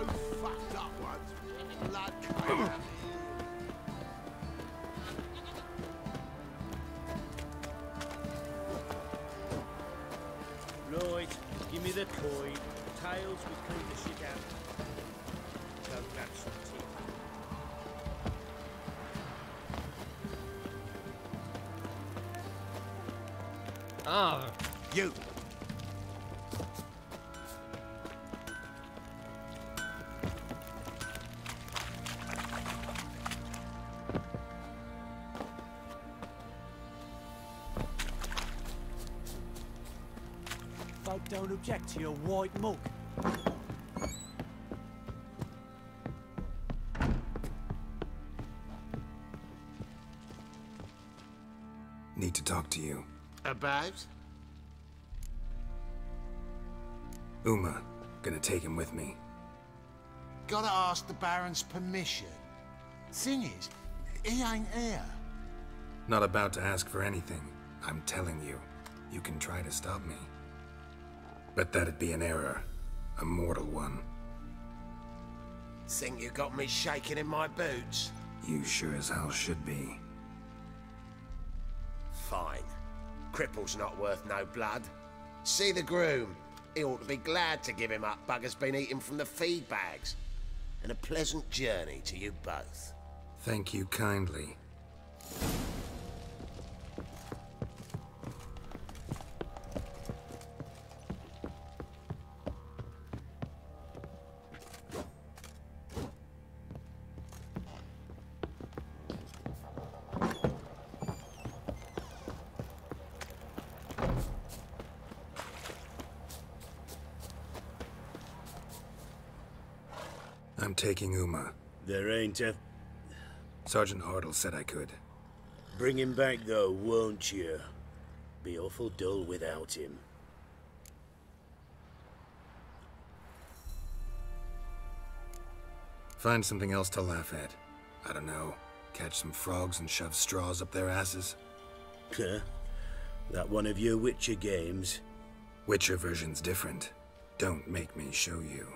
those fucked up ones. Blood coming out. Right, give me the toy. Tails will clean the shit out. Go grab some tea. Ah. You! Folk don't object to your white mug. Need to talk to you. About? Uma, gonna take him with me. Gotta ask the Baron's permission. Thing is, he ain't here. Not about to ask for anything. I'm telling you, you can try to stop me. But that'd be an error. A mortal one. Think you got me shaking in my boots? You sure as hell should be. Fine. Cripple's not worth no blood. See the groom. He ought to be glad to give him up. Bugger's been eating from the feed bags. And a pleasant journey to you both. Thank you kindly. I'm taking Uma. There ain't a... Sergeant Hartle said I could. Bring him back though, won't you? Be awful dull without him. Find something else to laugh at. I don't know. Catch some frogs and shove straws up their asses. Huh? That one of your Witcher games? Witcher version's different. Don't make me show you.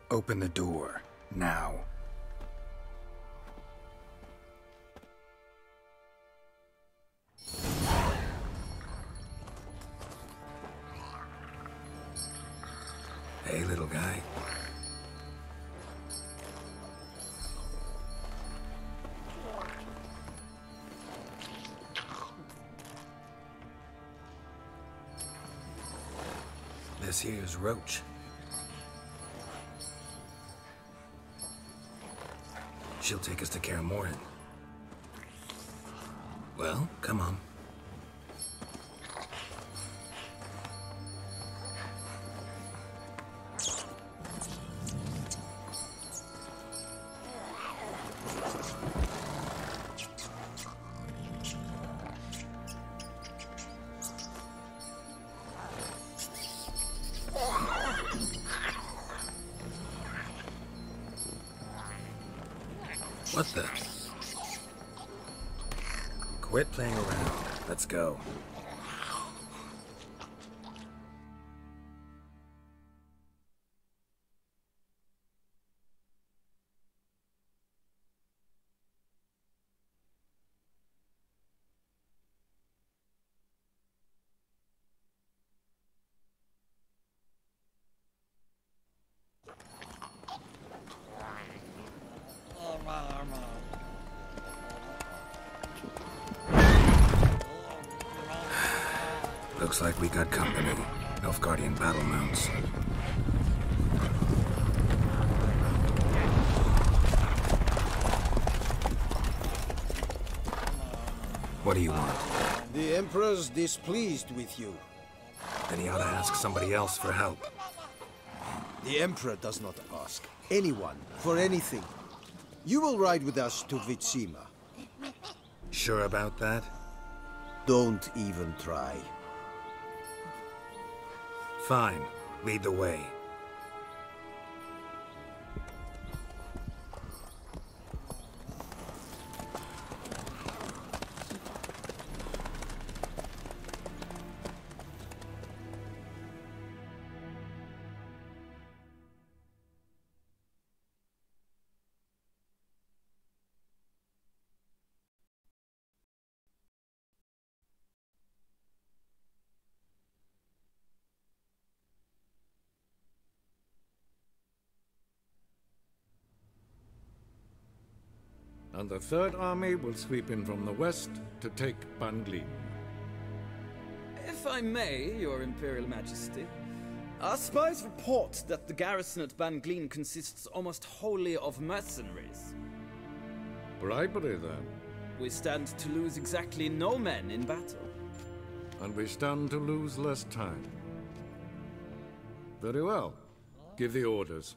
Open the door, now. Hey, little guy. This here's Roach. She'll take us to Kaer Morhen. Well, come on. What the? Quit playing around. Let's go. Looks like we got company. Nilfgaardian battle mounts. What do you want? The Emperor's displeased with you. Then he ought to ask somebody else for help. The Emperor does not ask anyone for anything. You will ride with us to Vitsima. Sure about that? Don't even try. Fine. Lead the way. and the Third Army will sweep in from the west to take Banglin. If I may, Your Imperial Majesty, our spies report that the garrison at Banglin consists almost wholly of mercenaries. Bribery, then. We stand to lose exactly no men in battle. And we stand to lose less time. Very well. Give the orders.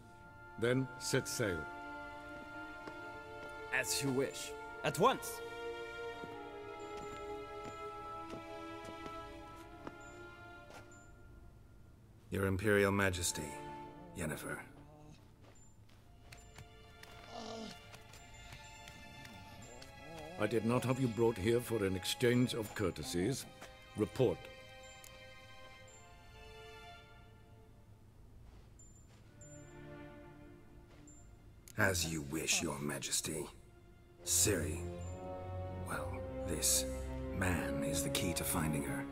Then set sail. As you wish. At once! Your Imperial Majesty, Yennefer. I did not have you brought here for an exchange of courtesies. Report. As you wish, Your Majesty. Ciri. Well, this man is the key to finding her.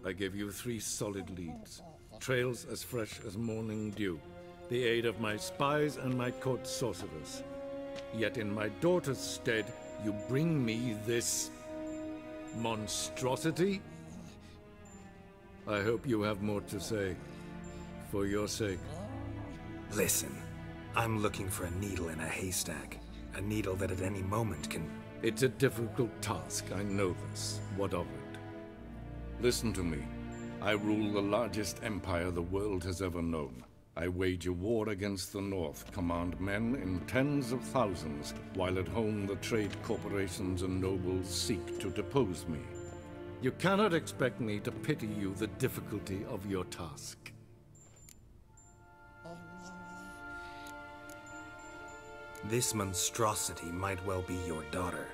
I gave you 3 solid leads. Trails as fresh as morning dew. The aid of my spies and my court sorcerers. Yet in my daughter's stead, you bring me this monstrosity? I hope you have more to say. For your sake. Listen, I'm looking for a needle in a haystack. A needle that at any moment can... It's a difficult task, I know this. What of it? Listen to me. I rule the largest empire the world has ever known. I wage a war against the North, command men in tens of thousands, while at home the trade corporations and nobles seek to depose me. You cannot expect me to pity you the difficulty of your task. This monstrosity might well be your daughter.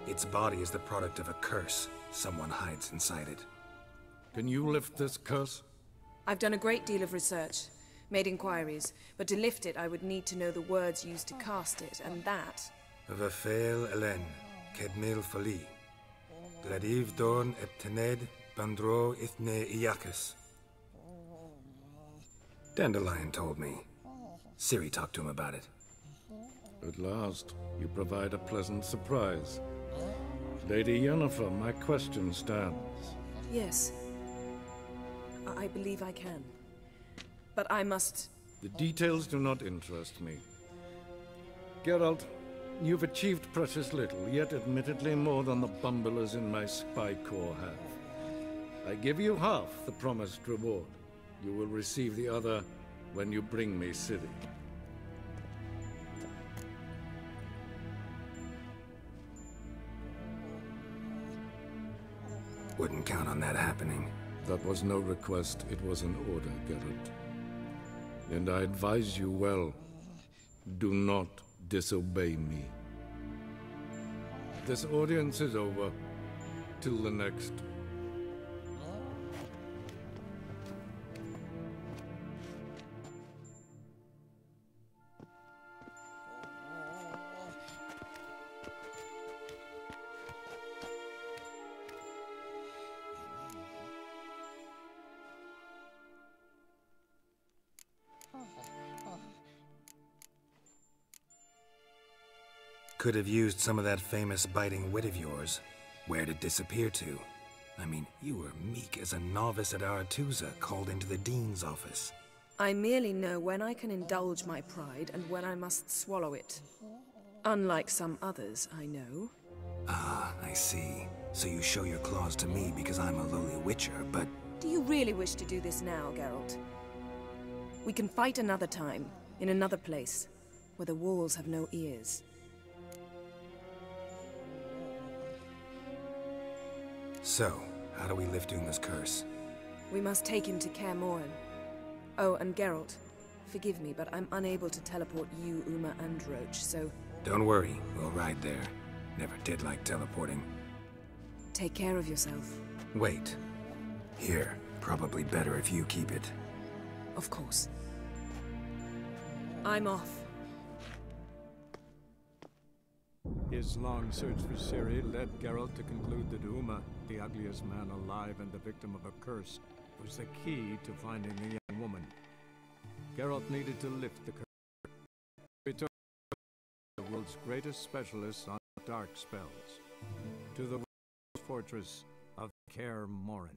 Its body is the product of a curse. Someone hides inside it. Can you lift this curse? I've done a great deal of research, made inquiries, but to lift it I would need to know the words used to cast it, and that... Vafael Elen, Kedmil Fali, Gladiv Dorn Eptened, Bandro Ithne Iacus. Dandelion told me. Ciri talked to him about it. At last, you provide a pleasant surprise. Lady Yennefer, my question stands. Yes. I believe I can. But I must... The details do not interest me. Geralt, you've achieved precious little, yet admittedly more than the bumblers in my spy corps have. I give you half the promised reward. You will receive the other when you bring me Ciri. Wouldn't count on that happening. That was no request, it was an order, Geralt. And I advise you well, do not disobey me. This audience is over. Till the next. Could have used some of that famous biting wit of yours. Where'd it disappear to? I mean, you were meek as a novice at Aretusa, called into the Dean's office. I merely know when I can indulge my pride and when I must swallow it. Unlike some others, I know. Ah, I see. So you show your claws to me because I'm a lowly witcher, but... Do you really wish to do this now, Geralt? We can fight another time, in another place, where the walls have no ears. So, how do we lift Uma's curse? We must take him to Kaer Morhen. Oh, and Geralt, forgive me, but I'm unable to teleport you, Uma, and Roach, so... Don't worry, we'll ride there. Never did like teleporting. Take care of yourself. Wait. Here, probably better if you keep it. Of course. I'm off. His long search for Ciri led Geralt to conclude that Uma, the ugliest man alive and the victim of a curse, was the key to finding the young woman. Geralt needed to lift the curse. the world's greatest specialists on dark spells, to the fortress of Kaer Morhen.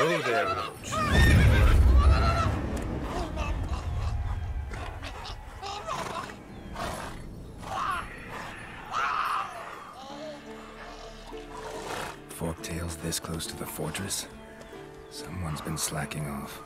Oh there, Roach. Forktails this close to the fortress? Someone's been slacking off.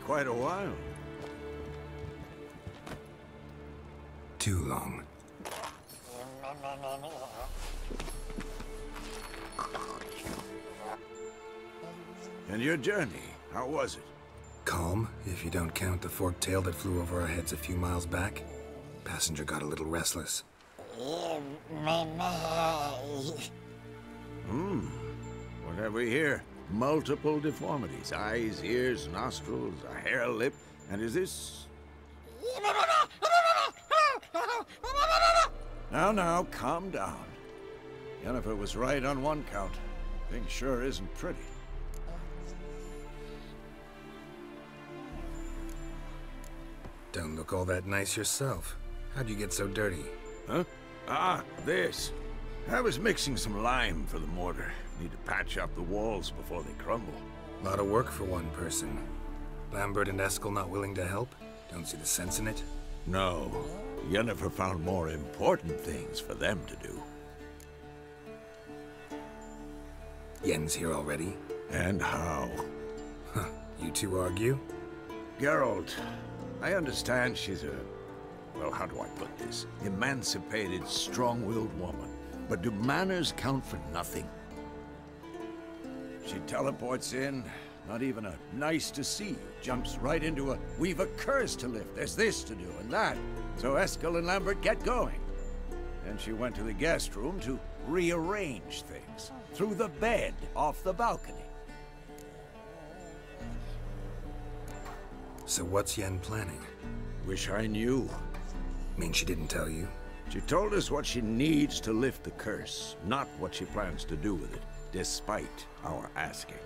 Quite a while. Too long. And your journey, how was it? Calm, if you don't count the forktail that flew over our heads a few miles back. Passenger got a little restless. What have we here? Multiple deformities. Eyes, ears, nostrils, a hair lip. And is this... Now, calm down. Yennefer was right on one count. Thing sure isn't pretty. Don't look all that nice yourself. How'd you get so dirty? Huh? Ah, this. I was mixing some lime for the mortar. Need to patch up the walls before they crumble. A lot of work for one person. Lambert and Eskel not willing to help? Don't see the sense in it? No. Yennefer found more important things for them to do. Yen's here already? And how? Huh. You two argue? Geralt, I understand she's a... well, how do I put this? Emancipated, strong-willed woman. But do manners count for nothing? She teleports in, not even a nice to see you, jumps right into a we've a curse to lift, there's this to do and that. So Eskel and Lambert get going. Then she went to the guest room to rearrange things. Through the bed, off the balcony. So what's Yen planning? Wish I knew. Mean she didn't tell you? She told us what she needs to lift the curse, not what she plans to do with it, despite our asking.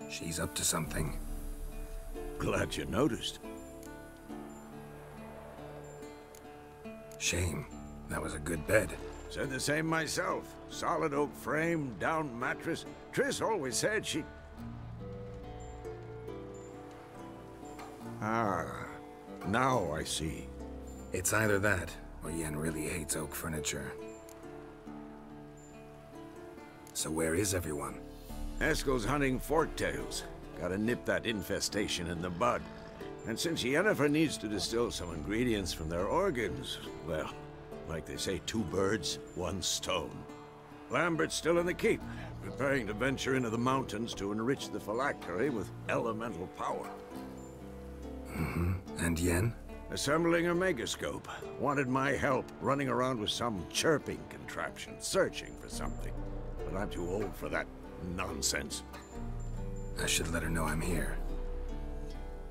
She's up to something. Glad you noticed. Shame. That was a good bed. Said the same myself. Solid oak frame, down mattress. Triss always said she... Ah, now I see. It's either that, or Yen really hates oak furniture. So where is everyone? Eskel's hunting forktails. Gotta nip that infestation in the bud. And since Yennefer needs to distill some ingredients from their organs, well, like they say, 2 birds, 1 stone. Lambert's still in the keep, preparing to venture into the mountains to enrich the phylactery with elemental power. And Yen? Assembling a megascope. Wanted my help running around with some chirping contraption, searching for something. But I'm too old for that nonsense. I should let her know I'm here.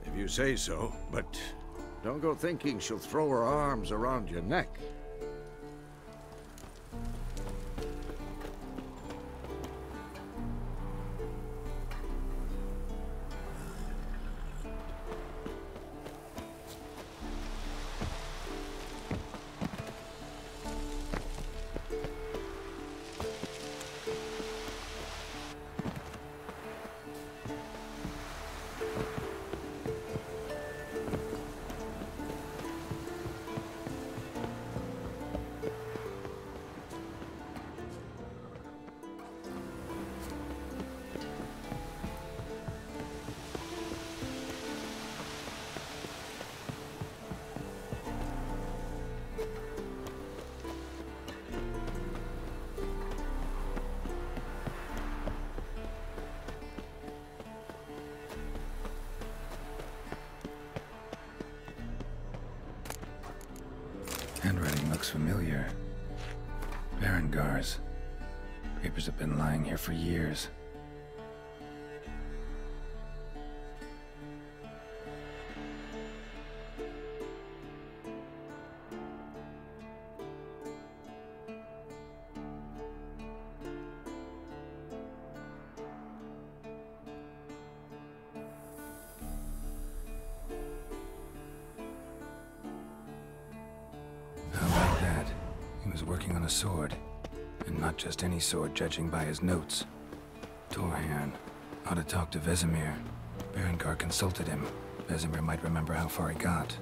If you say so, but don't go thinking she'll throw her arms around your neck. Handwriting looks familiar. Berengar's. Papers have been lying here for years. How about that? He was working on a sword. And not just any sword, judging by his notes. Torhan. Ought to talk to Vesemir. Berengar consulted him. Vesemir might remember how far he got.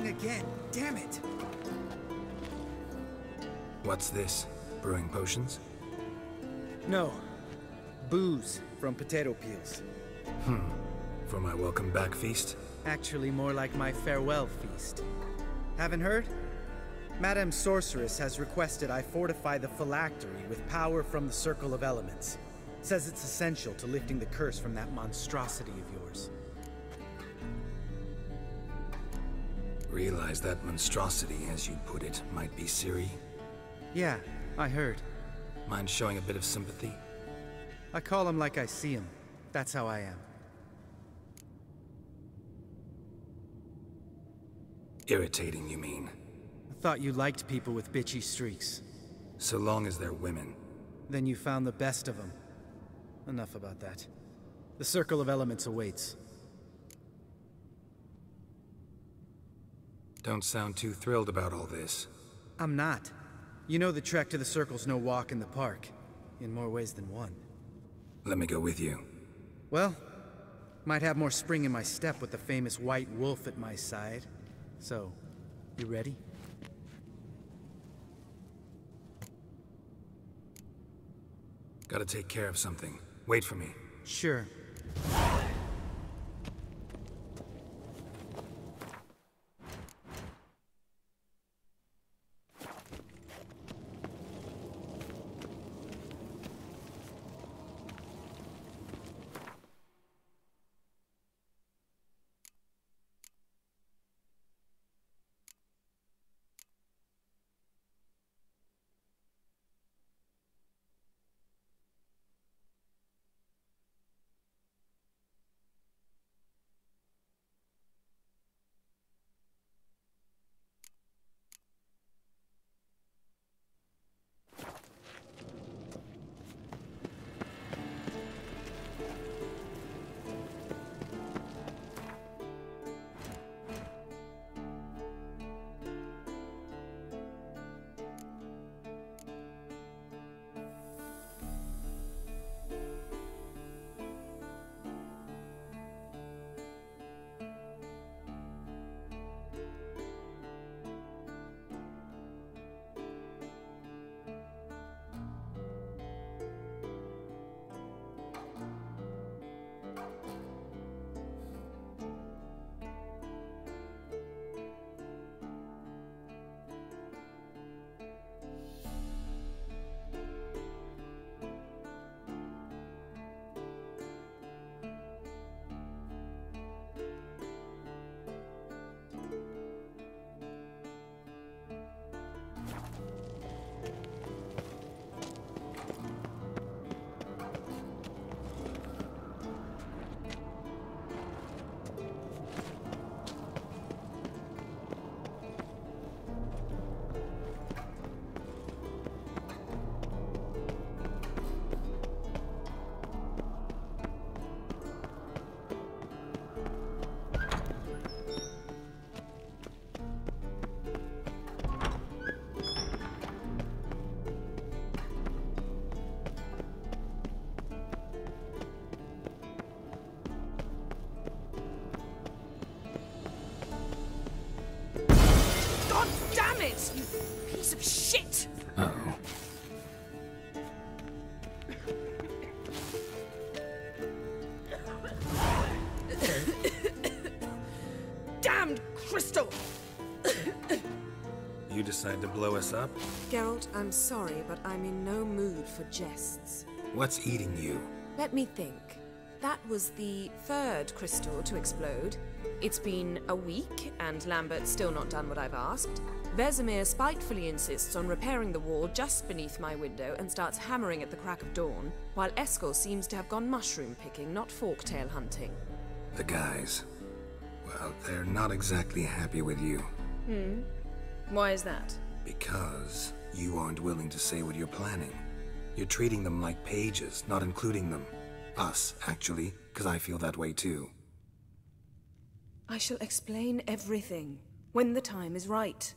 Again, damn it! What's this? Brewing potions? No. Booze from potato peels. For my welcome back feast? Actually more like my farewell feast. Haven't heard? Madame Sorceress has requested I fortify the phylactery with power from the Circle of Elements. Says it's essential to lifting the curse from that monstrosity of yours. Realize that monstrosity, as you put it, might be Ciri? Yeah, I heard. Mind showing a bit of sympathy? I call him like I see him. That's how I am. Irritating, you mean? I thought you liked people with bitchy streaks. So long as they're women. Then you found the best of them. Enough about that. The Circle of Elements awaits. Don't sound too thrilled about all this. I'm not. You know the trek to the Circle's no walk in the park. In more ways than one. Let me go with you. Well, might have more spring in my step with the famous White Wolf at my side. So, you ready? Gotta take care of something. Wait for me. Sure. piece of shit! Uh-oh. Damned crystal! You decide to blow us up? Geralt, I'm sorry, but I'm in no mood for jests. What's eating you? Let me think. That was the third crystal to explode. It's been a week, and Lambert's still not done what I've asked. Vesemir spitefully insists on repairing the wall just beneath my window and starts hammering at the crack of dawn, while Eskel seems to have gone mushroom picking, not forktail hunting. The guys. Well, they're not exactly happy with you. Why is that? Because you aren't willing to say what you're planning. You're treating them like pages, not including them. Us, actually, because I feel that way too. I shall explain everything when the time is right.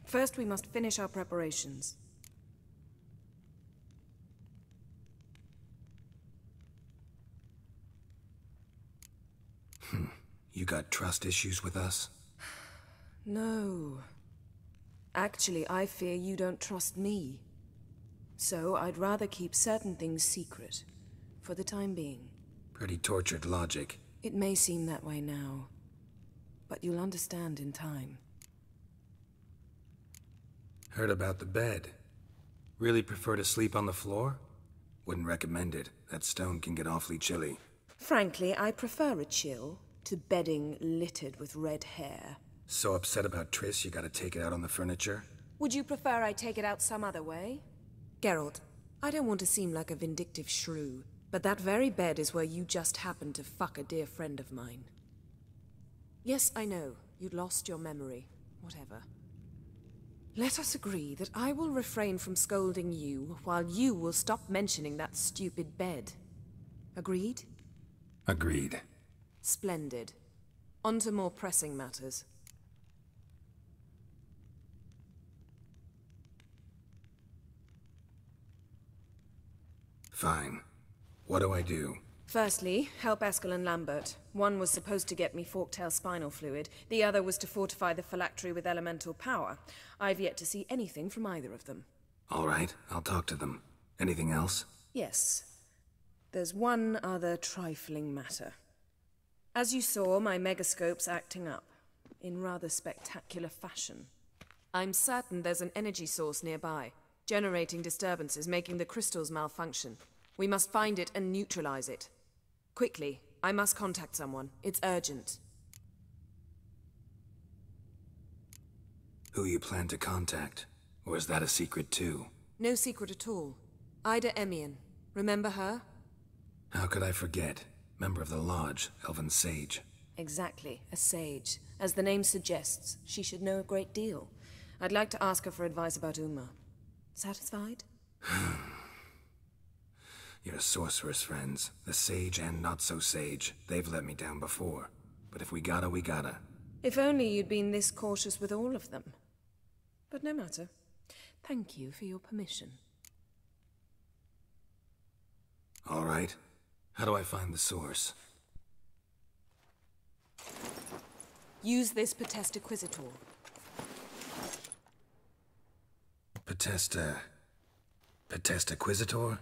First, we must finish our preparations. You got trust issues with us? No. Actually, I fear you don't trust me. So I'd rather keep certain things secret, for the time being. Pretty tortured logic. It may seem that way now, but you'll understand in time. Heard about the bed. Really prefer to sleep on the floor? Wouldn't recommend it. That stone can get awfully chilly. Frankly, I prefer a chill to bedding littered with red hair. So upset about Triss, you gotta take it out on the furniture? Would you prefer I take it out some other way? Geralt, I don't want to seem like a vindictive shrew, but that very bed is where you just happened to fuck a dear friend of mine. Yes, I know, you'd lost your memory. Whatever. Let us agree that I will refrain from scolding you, while you will stop mentioning that stupid bed. Agreed? Agreed. Splendid. On to more pressing matters. Fine. What do I do? Firstly, help Eskel and Lambert. One was supposed to get me forktail spinal fluid, the other was to fortify the phylactery with elemental power. I've yet to see anything from either of them. All right, I'll talk to them. Anything else? Yes. There's one other trifling matter. As you saw, my megascope's acting up, in rather spectacular fashion. I'm certain there's an energy source nearby, generating disturbances, making the crystals malfunction. We must find it and neutralize it. Quickly, I must contact someone. It's urgent. Who you plan to contact? Or is that a secret too? No secret at all. Ida Emian. Remember her? How could I forget? Member of the Lodge, Elven Sage. Exactly, a sage. As the name suggests, she should know a great deal. I'd like to ask her for advice about Uma. Satisfied? Your sorceress friends, the sage and not-so-sage, they've let me down before. But if we gotta, we gotta. If only you'd been this cautious with all of them. But no matter. Thank you for your permission. All right. How do I find the source? Use this Potestaquizitor. Potestaquizitor?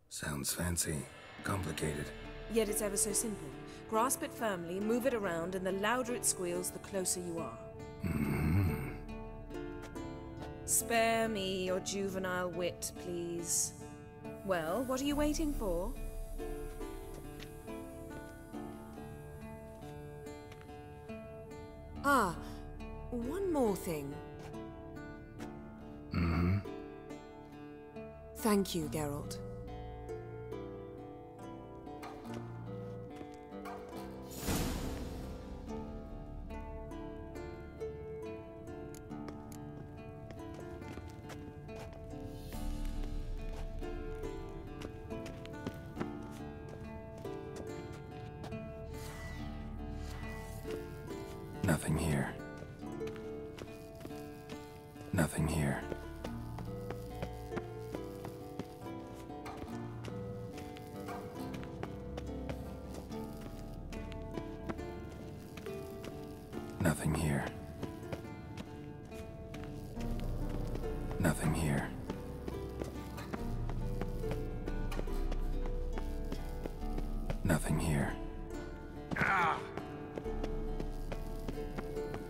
Sounds fancy. Complicated. Yet it's ever so simple. Grasp it firmly, move it around, and the louder it squeals, the closer you are. Spare me your juvenile wit, please. Well, what are you waiting for? Ah, one more thing. Thank you, Geralt. Nothing here. Nothing here. Nothing here.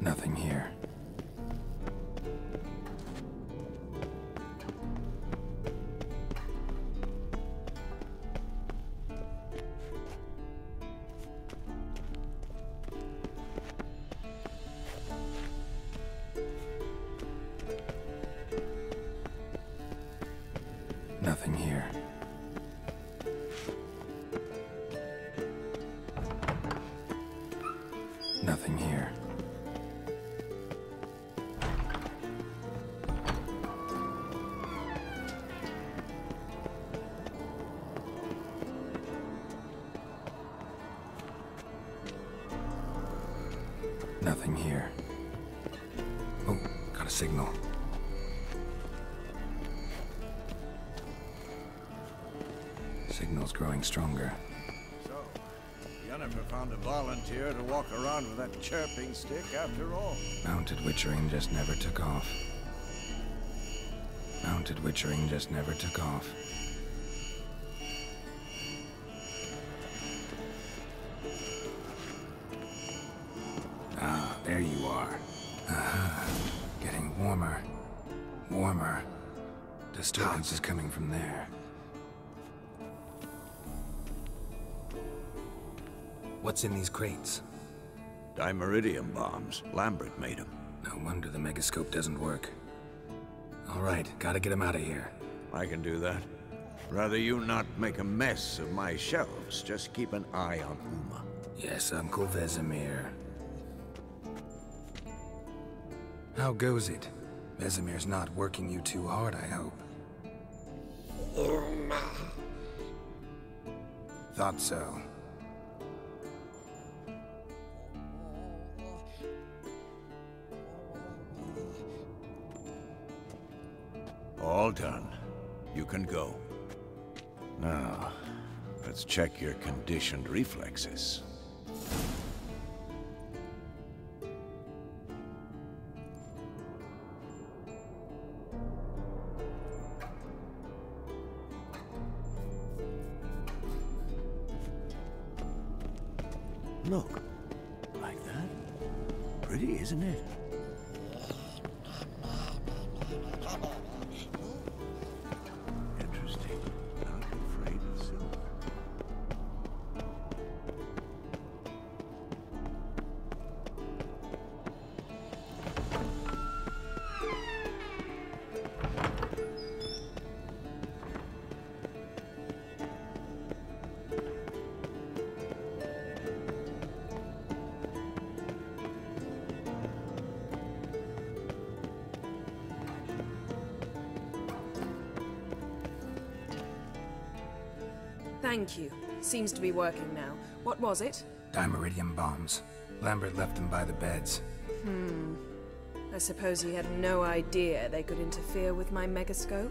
Nothing here. Nothing here. Nothing here. Nothing here. Oh, got a signal. Signal's growing stronger. So, Yennefer found a volunteer to walk around with that chirping stick after all. Mounted witchering just never took off. Mounted witchering just never took off. Ah, there you are. Aha. Getting warmer. Warmer. Disturbance is coming from there. What's in these crates? Dimeridium bombs. Lambert made them. No wonder the megascope doesn't work. All right, gotta get him out of here. I can do that. Rather you not make a mess of my shelves. Just keep an eye on Uma. Yes, Uncle Vesemir. How goes it? Vesemir's not working you too hard, I hope. Thought so. All done. You can go. Now, let's check your conditioned reflexes. Look. Like that? Pretty, isn't it? Interesting. Not afraid of silver. Thank you. Seems to be working now. What was it? Dimeridium bombs. Lambert left them by the beds. I suppose he had no idea they could interfere with my megascope?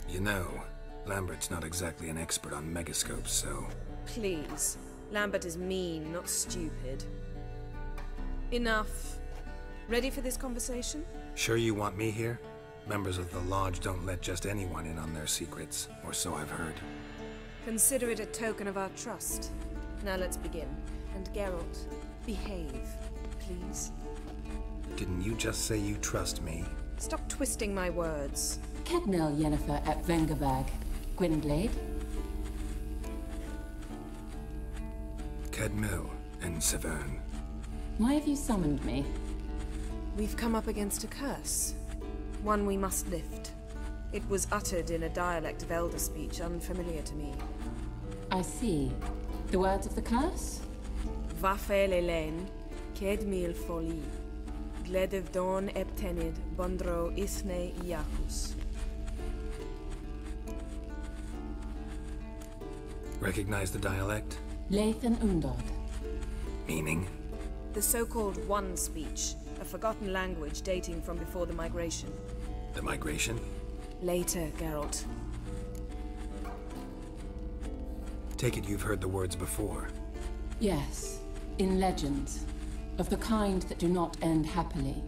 You know, Lambert's not exactly an expert on megascopes, so... Please. Lambert is mean, not stupid. Enough. Ready for this conversation? Sure you want me here? Members of the Lodge don't let just anyone in on their secrets, or so I've heard. Consider it a token of our trust. Now let's begin. And Geralt, behave, please. Didn't you just say you trust me? Stop twisting my words. Kednel Yennefer at Vengerberg. Gwynblade? Kedmil and Severn. Why have you summoned me? We've come up against a curse. One we must lift. It was uttered in a dialect of Elder speech unfamiliar to me. I see. The words of the curse? Vafel Elaine, Kedmil Foli, Gledev Dawn Eptenid, Bondro Isne Iacus. Recognize the dialect? Leithen Undod. Meaning? The so-called One speech, a forgotten language dating from before the migration. The migration? Later, Geralt. Take it you've heard the words before. Yes, in legends. Of the kind that do not end happily.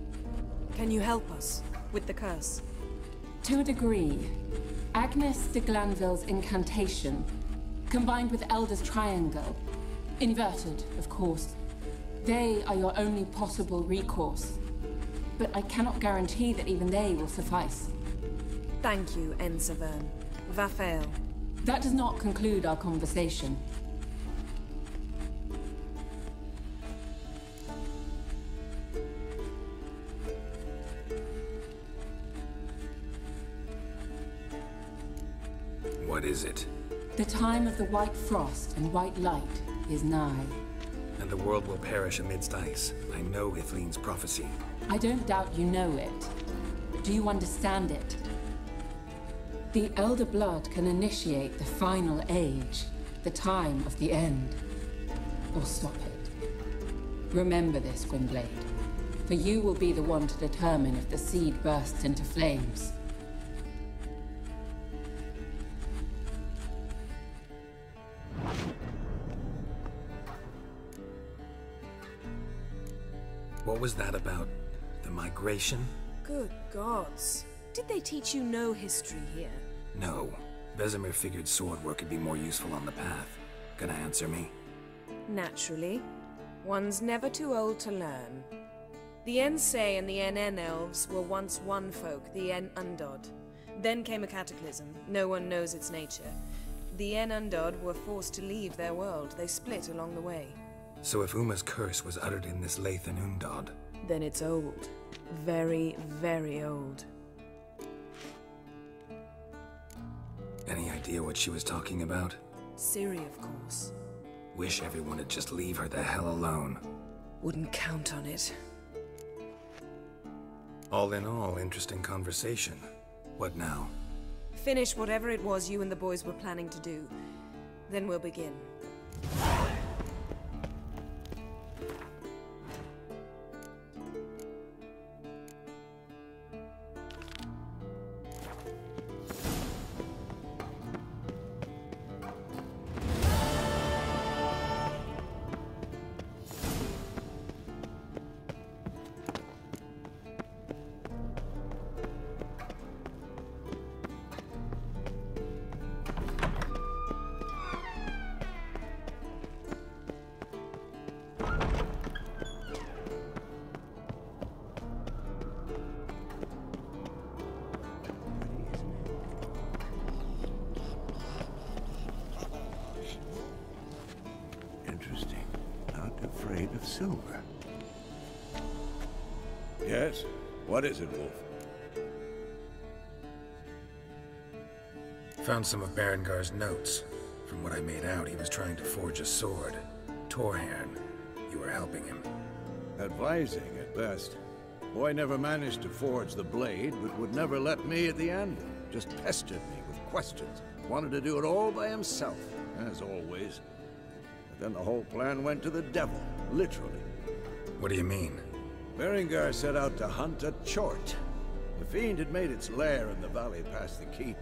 Can you help us with the curse? To a degree. Agnes de Glanville's incantation, combined with Elder's Triangle. Inverted, of course. They are your only possible recourse. But I cannot guarantee that even they will suffice. Thank you, Ensavern. Vafael. That does not conclude our conversation. What is it? The time of the white frost and white light is nigh. And the world will perish amidst ice. I know Ithleen's prophecy. I don't doubt you know it. Do you understand it? The Elder Blood can initiate the final age, the time of the end, or stop it. Remember this, Gwynblade, for you will be the one to determine if the seed bursts into flames. What was that about? The migration? Good gods. Did they teach you no history here? No. Vesemir figured sword work could be more useful on the path. Gonna answer me? Naturally. One's never too old to learn. The Ensei and the NN elves were once one folk, the En Undod. Then came a cataclysm. No one knows its nature. The En Undod were forced to leave their world. They split along the way. So if Uma's curse was uttered in this Lathan Undod... Then it's old. Very, very old. Any idea what she was talking about? Ciri, of course. Wish everyone would just leave her the hell alone. Wouldn't count on it. All in all, interesting conversation. What now? Finish whatever it was you and the boys were planning to do. Then we'll begin. Interesting. Not afraid of silver. Yes? What is it, Wolf? Found some of Berengar's notes. From what I made out, he was trying to forge a sword. Torhan, you were helping him. Advising, at best. Boy never managed to forge the blade, but would never let me at the end. Just pestered me with questions. Wanted to do it all by himself, as always. But then the whole plan went to the devil, literally. What do you mean? Berengar set out to hunt a chort. The fiend had made its lair in the valley past the keep.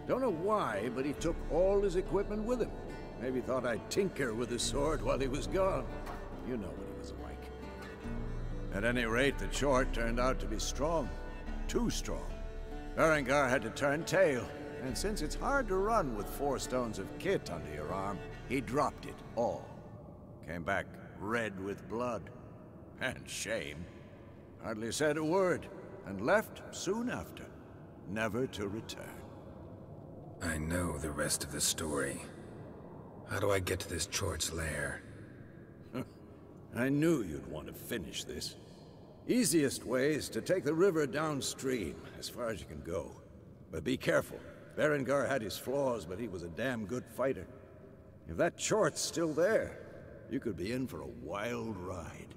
Don't know why, but he took all his equipment with him. Maybe thought I'd tinker with his sword while he was gone. You know what he was like. At any rate, the chort turned out to be strong. Too strong. Berengar had to turn tail, and since it's hard to run with 4 stones of kit under your arm, he dropped it all. Came back red with blood. And shame. Hardly said a word, and left soon after, never to return. I know the rest of the story. How do I get to this chort's lair? I knew you'd want to finish this. Easiest way is to take the river downstream, as far as you can go. But be careful. Berengar had his flaws, but he was a damn good fighter. If that chort's still there, you could be in for a wild ride.